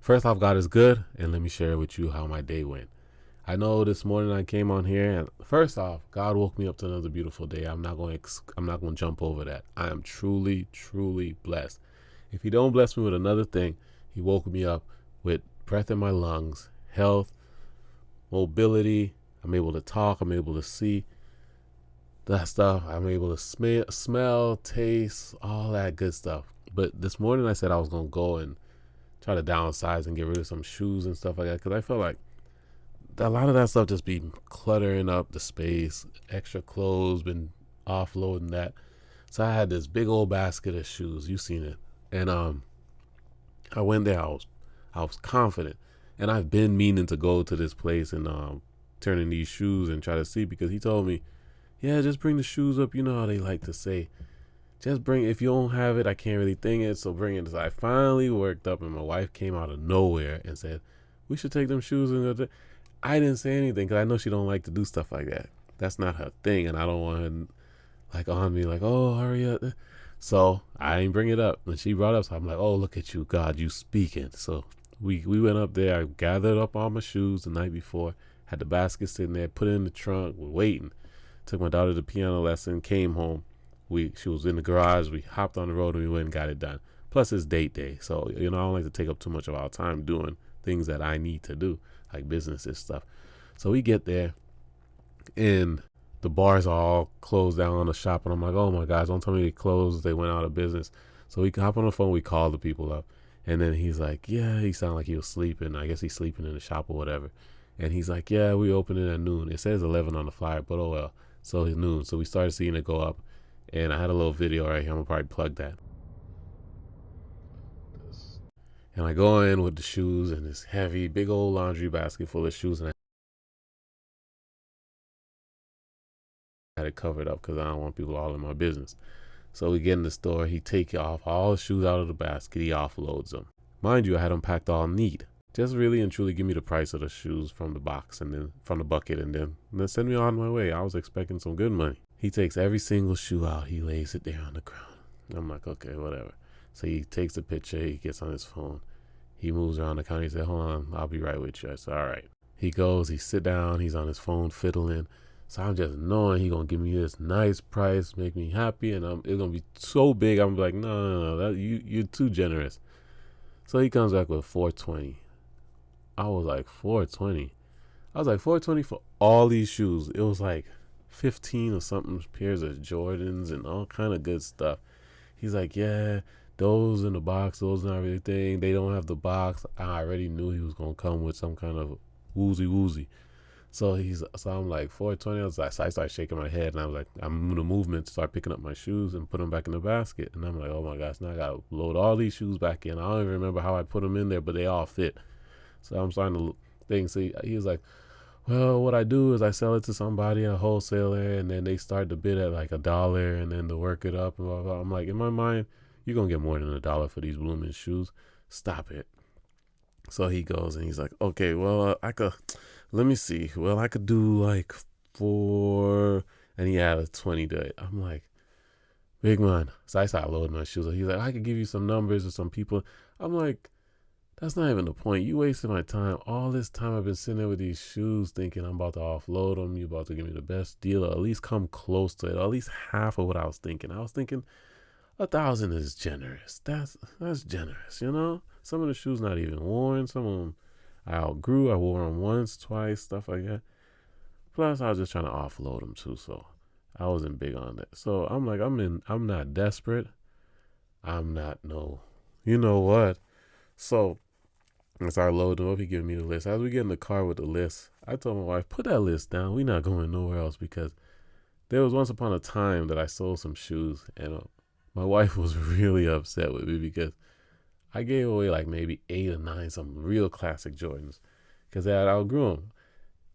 First off, God is good, and let me share with you how my day went. I know this morning I came on here, and first off, God woke me up to another beautiful day. I'm not going to jump over that. I am truly, truly blessed. If He don't bless me with another thing, He woke me up with breath in my lungs, health, mobility. I'm able to talk. I'm able to see that stuff. I'm able to smell, taste, all that good stuff. But this morning I said I was going to go and try to downsize and get rid of some shoes and stuff like that, because I felt like a lot of that stuff just be cluttering up the space. Extra clothes, been offloading that. So I had this big old basket of shoes. You seen it, and I went there. I was confident, and I've been meaning to go to this place and turn in these shoes and try to see, because he told me, yeah, just bring the shoes up. You know how they like to say, just bring, if you don't have it, I can't really think it, so bring it. So I finally worked up, and my wife came out of nowhere and said, we should take them shoes and I didn't say anything, because I know she don't like to do stuff like that. That's not her thing, and I don't want her like on me like, oh, hurry up. So I didn't bring it up. When she brought it up, so I'm like, oh, look at you, God, you speaking. So we went up there. I gathered up all my shoes the night before, had the basket sitting there, put it in the trunk. We're waiting. Took my daughter to piano lesson, came home. She was in the garage. We hopped on the road and we went and got it done. Plus it's date day, so I don't like to take up too much of our time doing things that I need to do, like business and stuff. So we get there, and the bars are all closed down on the shop, and I'm like, oh my gosh, don't tell me they closed. They went out of business. So we hop on the phone. We call the people up, and then he's like, yeah, he sounded like he was sleeping. I guess he's sleeping in the shop or whatever. And he's like, yeah, we open it at noon. It says 11 on the flyer, but oh well. So it's noon. So we started seeing it go up. And I had a little video right here. I'm going to probably plug that. And I go in with the shoes and this heavy, big old laundry basket full of shoes. And I had it covered up because I don't want people all in my business. So we get in the store. He takes off all the shoes out of the basket. He offloads them. Mind you, I had them packed all neat. Just really and truly give me the price of the shoes from the box and then from the bucket, and then send me on my way. I was expecting some good money. He takes every single shoe out. He lays it there on the ground. I'm like, okay, whatever. So he takes a picture. He gets on his phone. He moves around the counter. He said, hold on, I'll be right with you. I said, all right. He goes, he sit down. He's on his phone fiddling. So I'm just knowing he going to give me this nice price, make me happy, and it's going to be so big. I'm like, no, you're too generous. So he comes back with $420. I was like, $420. I was like, $420 for all these shoes. It was like 15 or something pairs of Jordans and all kind of good stuff. He's like, yeah, those in the box, those not really thing. They don't have the box. I already knew he was gonna come with some kind of woozy. So I'm like, 420. I was like, so I started shaking my head, and I was like, I'm in a movement to start picking up my shoes and put them back in the basket. And I'm like, oh my gosh, now I gotta load all these shoes back in. I don't even remember how I put them in there, but they all fit. So I'm starting to think. So he was like, well, what I do is I sell it to somebody, a wholesaler, and then they start to bid at like $1, and then to work it up and blah, blah. I'm like, in my mind, you're going to get more than $1 for these blooming shoes. Stop it. So he goes and he's like, okay, well, let me see. Well, I could do like 4, and he added 20 to it. I'm like, big man. So I started loading my shoes. He's like, I could give you some numbers or some people. I'm like, that's not even the point. You wasted my time. All this time I've been sitting there with these shoes thinking I'm about to offload them. You about to give me the best deal, or at least come close to it, or at least half of what I was thinking. I was thinking 1,000 is generous. That's generous, you know? Some of the shoes not even worn. Some of them I outgrew. I wore them once, twice, stuff like that. Plus I was just trying to offload them too, so I wasn't big on that. So I'm like, I'm not desperate. I'm not you know what? So I started loading up. He giving me the list. As we get in the car with the list, I told my wife, put that list down. We're not going nowhere else, because there was once upon a time that I sold some shoes, and my wife was really upset with me because I gave away like maybe 8 or 9 some real classic Jordans, because I had outgrew them.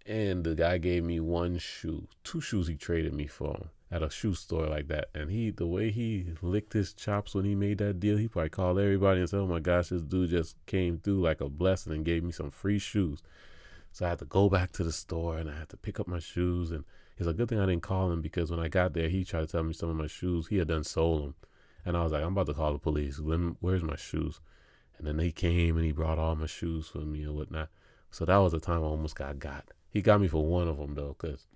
And the guy gave me 1 shoe, 2 shoes he traded me for at a shoe store like that. And the way he licked his chops when he made that deal, he probably called everybody and said, oh my gosh, this dude just came through like a blessing and gave me some free shoes. So I had to go back to the store and I had to pick up my shoes. And it's a good thing I didn't call him, because when I got there, he tried to tell me some of my shoes he had done sold them. And I was like, I'm about to call the police. Where's my shoes? And then he came and he brought all my shoes for me and whatnot. So that was the time I almost got. He got me for one of them though, because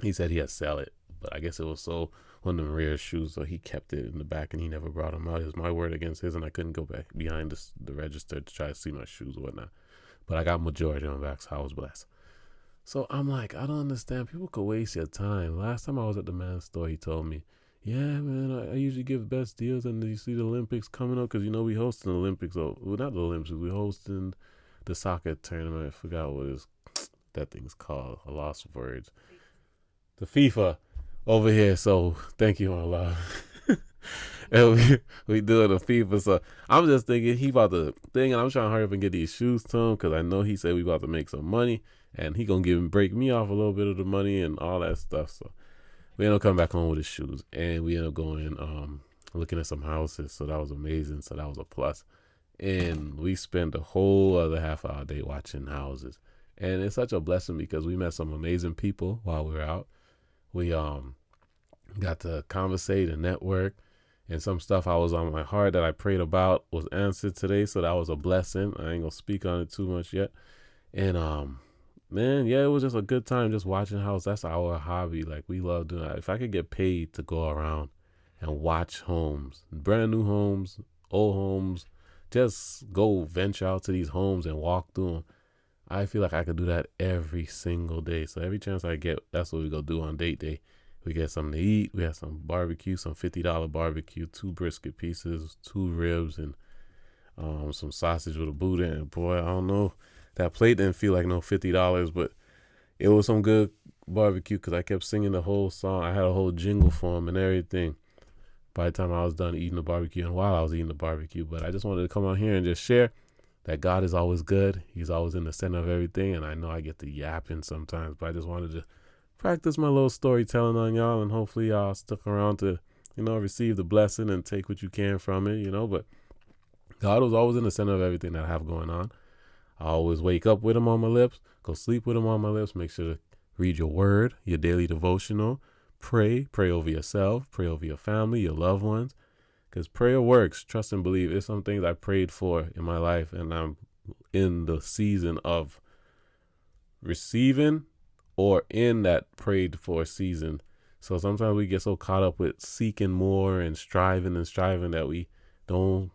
he said he'd sell it. But I guess it was so one of them rare shoes, so he kept it in the back and he never brought them out. It was my word against his, and I couldn't go back behind the register to try to see my shoes or whatnot. But I got majority on back, so I was blessed. So I'm like, I don't understand. People could waste your time. Last time I was at the man's store, he told me, yeah, man, I usually give best deals. And you see the Olympics coming up, because, we hosting the Olympics. Well, not the Olympics. We hosting the soccer tournament. I forgot what that thing's called. I lost words. The FIFA over here. So thank you, my love. And we doing the FIFA. So I'm just thinking he about to thing, and I'm trying to hurry up and get these shoes to him, because I know he said we about to make some money, and he gonna break me off a little bit of the money and all that stuff. So we ended up coming back home with his shoes, and we ended up going looking at some houses. So that was amazing. So that was a plus. And we spent the whole other half of our day watching houses, and it's such a blessing because we met some amazing people while we were out. We got to conversate and network, and some stuff I was on my heart that I prayed about was answered today. So that was a blessing. I ain't gonna speak on it too much yet. And man, yeah, it was just a good time just watching houses. That's our hobby. Like, we love doing that. If I could get paid to go around and watch homes, brand new homes, old homes, just go venture out to these homes and walk through them, I feel like I could do that every single day. So every chance I get, that's what we go do on date day. We get something to eat. We have some barbecue, some $50 barbecue, 2 brisket pieces, 2 ribs, and some sausage with a Buddha. And boy, I don't know, that plate didn't feel like no $50, but it was some good barbecue, because I kept singing the whole song. I had a whole jingle for him and everything by the time I was done eating the barbecue and while I was eating the barbecue. But I just wanted to come out here and just share that God is always good. He's always in the center of everything. And I know I get to yapping sometimes, but I just wanted to practice my little storytelling on y'all, and hopefully y'all stuck around to, receive the blessing and take what you can from it, but God was always in the center of everything that I have going on. I always wake up with him on my lips, go sleep with him on my lips. Make sure to read your word, your daily devotional, pray over yourself, pray over your family, your loved ones, because prayer works. Trust and believe. It's some things I prayed for in my life, and I'm in the season of receiving, or in that prayed for season. So sometimes we get so caught up with seeking more and striving that we don't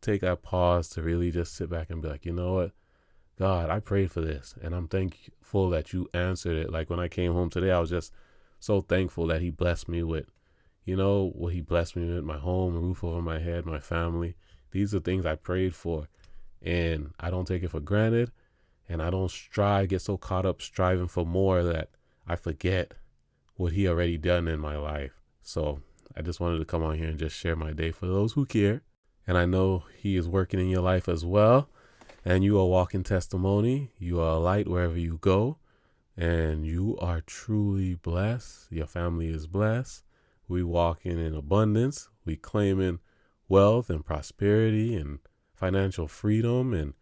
take that pause to really just sit back and be like, you know what, God, I prayed for this, and I'm thankful that you answered it. Like when I came home today, I was just so thankful that he blessed me with, what he blessed me with: my home, a roof over my head, my family. These are things I prayed for, and I don't take it for granted. And I don't get so caught up striving for more that I forget what he already done in my life. So I just wanted to come on here and just share my day for those who care. And I know he is working in your life as well. And you are walking testimony. You are a light wherever you go. And you are truly blessed. Your family is blessed. We walking in abundance. We claiming wealth and prosperity and financial freedom, and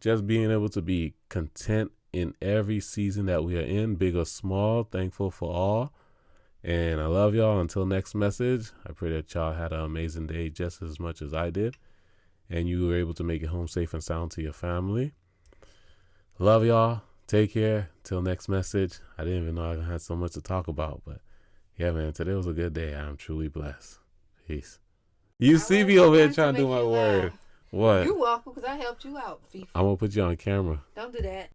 just being able to be content in every season that we are in, big or small, thankful for all. And I love y'all. Until next message, I pray that y'all had an amazing day just as much as I did, and you were able to make it home safe and sound to your family. Love y'all. Take care. Till next message. I didn't even know I had so much to talk about, but yeah, man, today was a good day. I'm truly blessed. Peace. You see me over here trying to do my word. What? You're welcome, because I helped you out, Fifi. I'm going to put you on camera. Don't do that.